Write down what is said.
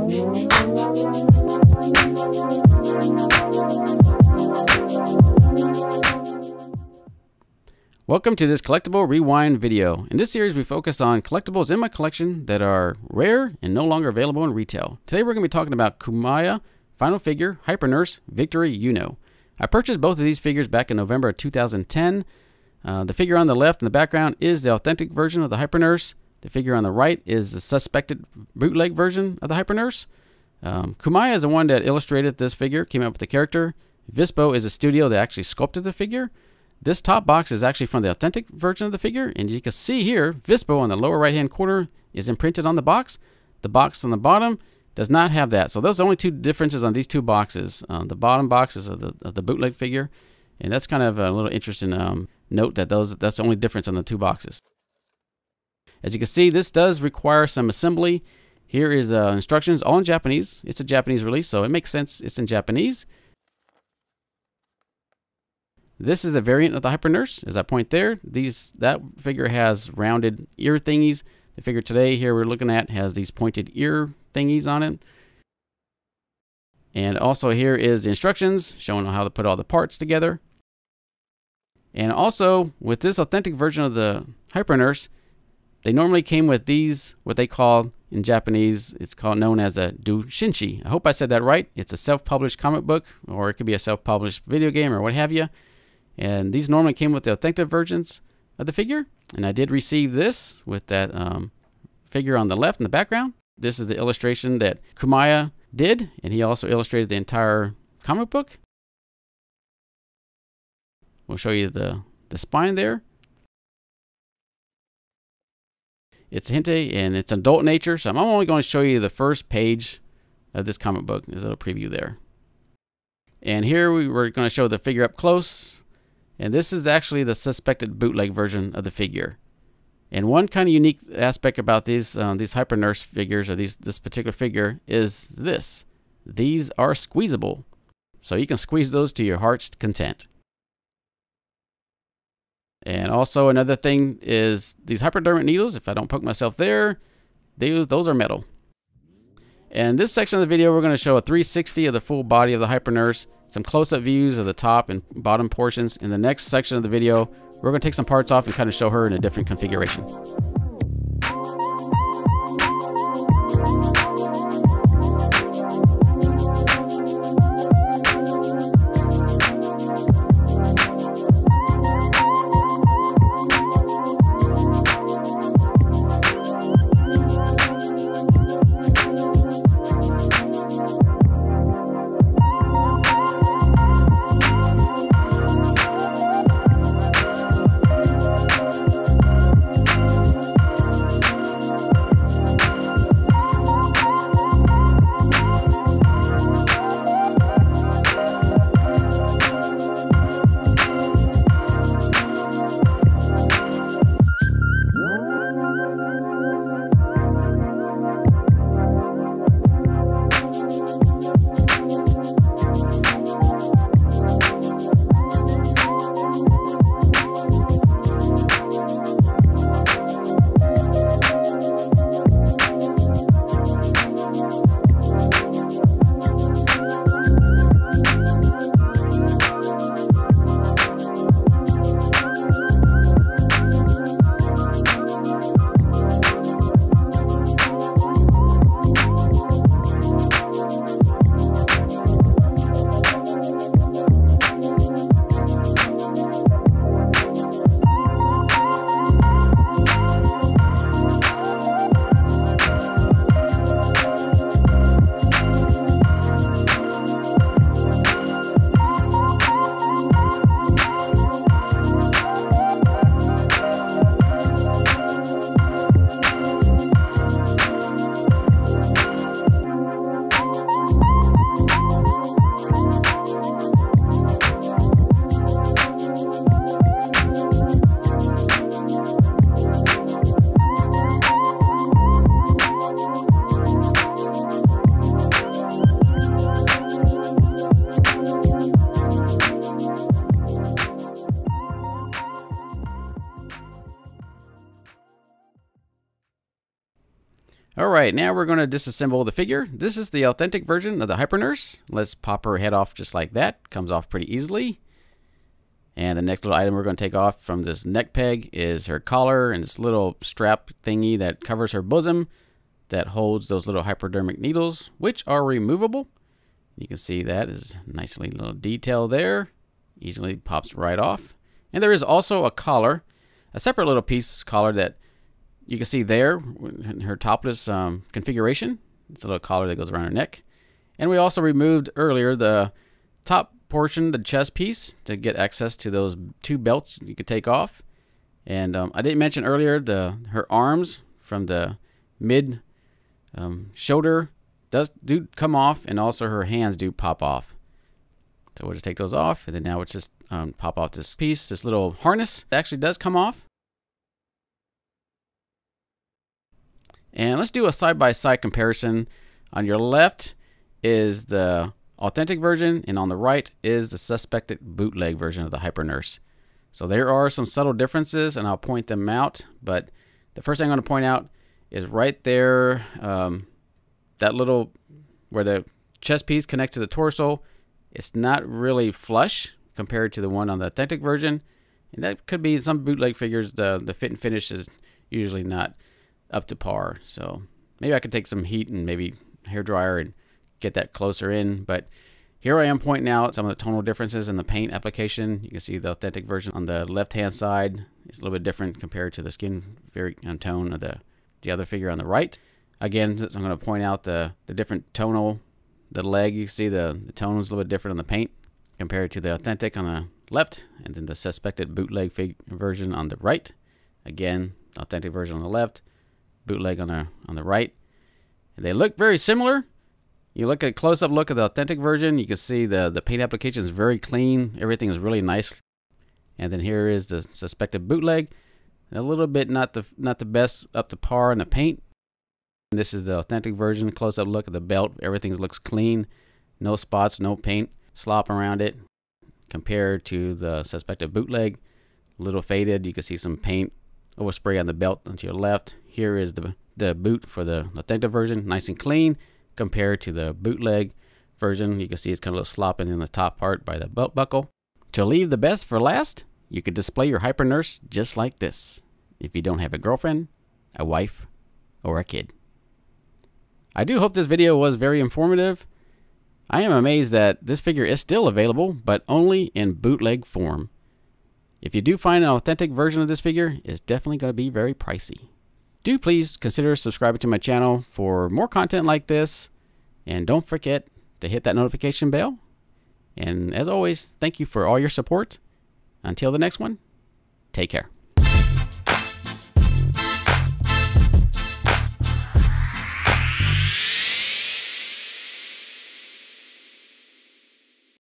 Welcome to this Collectible Rewind video. In this series, we focus on collectibles in my collection that are rare and no longer available in retail. Today, we're going to be talking about Keumaya, Final Figure, Hyper Nurse, Victory, Yuno. I purchased both of these figures back in November of 2010. The figure on the left in the background is the authentic version of the Hyper Nurse. The figure on the right is the suspected bootleg version of the Hyper Nurse. Keumaya is the one that illustrated this figure, came up with the character. Vispo is a studio that actually sculpted the figure. This top box is actually from the authentic version of the figure, and you can see here, Vispo on the lower right-hand corner is imprinted on the box. The box on the bottom does not have that. So those are the only two differences on these two boxes. The bottom box is of the bootleg figure, and that's kind of a little interesting note that that's the only difference on the two boxes. As you can see, this does require some assembly. Here is instructions, all in Japanese. It's a Japanese release, so it makes sense it's in Japanese. This is a variant of the Hyper Nurse, as I point there. That figure has rounded ear thingies. The figure today here we're looking at has these pointed ear thingies on it. And also here is the instructions showing how to put all the parts together. And also with this authentic version of the Hyper Nurse, they normally came with these, what they call in Japanese, it's known as a Doujinshi. I hope I said that right. It's a self-published comic book, or it could be a self-published video game or what have you. And these normally came with the authentic versions of the figure. And I did receive this with that figure on the left in the background. This is the illustration that Keumaya did, and he also illustrated the entire comic book. We'll show you the spine there. It's hentai and it's adult nature, so I'm only going to show you the first page of this comic book. There's a little preview there. And here we're going to show the figure up close. And this is actually the suspected bootleg version of the figure. And one kind of unique aspect about these Hyper Nurse figures, or this particular figure, is this. These are squeezable. So you can squeeze those to your heart's content. And also another thing is these hypodermic needles, if I don't poke myself there, those are metal. And this section of the video, we're going to show a 360 of the full body of the Hyper Nurse, some close-up views of the top and bottom portions. In the next section of the video, we're going to take some parts off and kind of show her in a different configuration. Alright, now we're going to disassemble the figure. This is the authentic version of the Hypernurse. Let's pop her head off just like that. Comes off pretty easily. And the next little item we're going to take off from this neck peg is her collar and this little strap thingy that covers her bosom that holds those little hypodermic needles, which are removable. You can see that is nicely little detail there. Easily pops right off. And there is also a collar, a separate little piece collar that you can see there in her topless configuration. It's a little collar that goes around her neck. And we also removed earlier the top portion, the chest piece, to get access to those two belts you could take off. And I didn't mention earlier her arms from the mid shoulder do come off, and also her hands do pop off. So we'll just take those off, and then now we'll just pop off this piece, this little harness. It actually does come off. And let's do a side-by-side comparison. On your left is the authentic version, and on the right is the suspected bootleg version of the Hypernurse. So there are some subtle differences, and I'll point them out. But the first thing I'm going to point out is right there, that little where the chest piece connects to the torso. It's not really flush compared to the one on the authentic version, and that could be some bootleg figures. The fit and finish is usually not up to par. So maybe I could take some heat and maybe hair dryer and get that closer in. But here I am pointing out some of the tonal differences in the paint application. You can see the authentic version on the left hand side is a little bit different compared to the skin very tone of the other figure on the right. Again, I'm going to point out the different tonal. The leg, you see the tone is a little bit different on the paint compared to the authentic on the left, and then the suspected bootleg version on the right. Again, authentic version on the left, bootleg on the right. And they look very similar. You look at a close-up look at the authentic version, you can see the paint application is very clean. Everything is really nice. And then here is the suspected bootleg. A little bit not the best up to par in the paint. And this is the authentic version. Close-up look at the belt. Everything looks clean. No spots, no paint slop around it. Compared to the suspected bootleg, a little faded. You can see some paint overspray on the belt on your left. Here is the boot for the authentic version, nice and clean. Compared to the bootleg version, you can see it's kind of a little slopping in the top part by the belt buckle. To leave the best for last, you could display your Hypernurse just like this if you don't have a girlfriend, a wife, or a kid. I do hope this video was very informative. I am amazed that this figure is still available, but only in bootleg form. If you do find an authentic version of this figure, it's definitely going to be very pricey. Do please consider subscribing to my channel for more content like this, and don't forget to hit that notification bell. And as always, thank you for all your support. Until the next one, take care.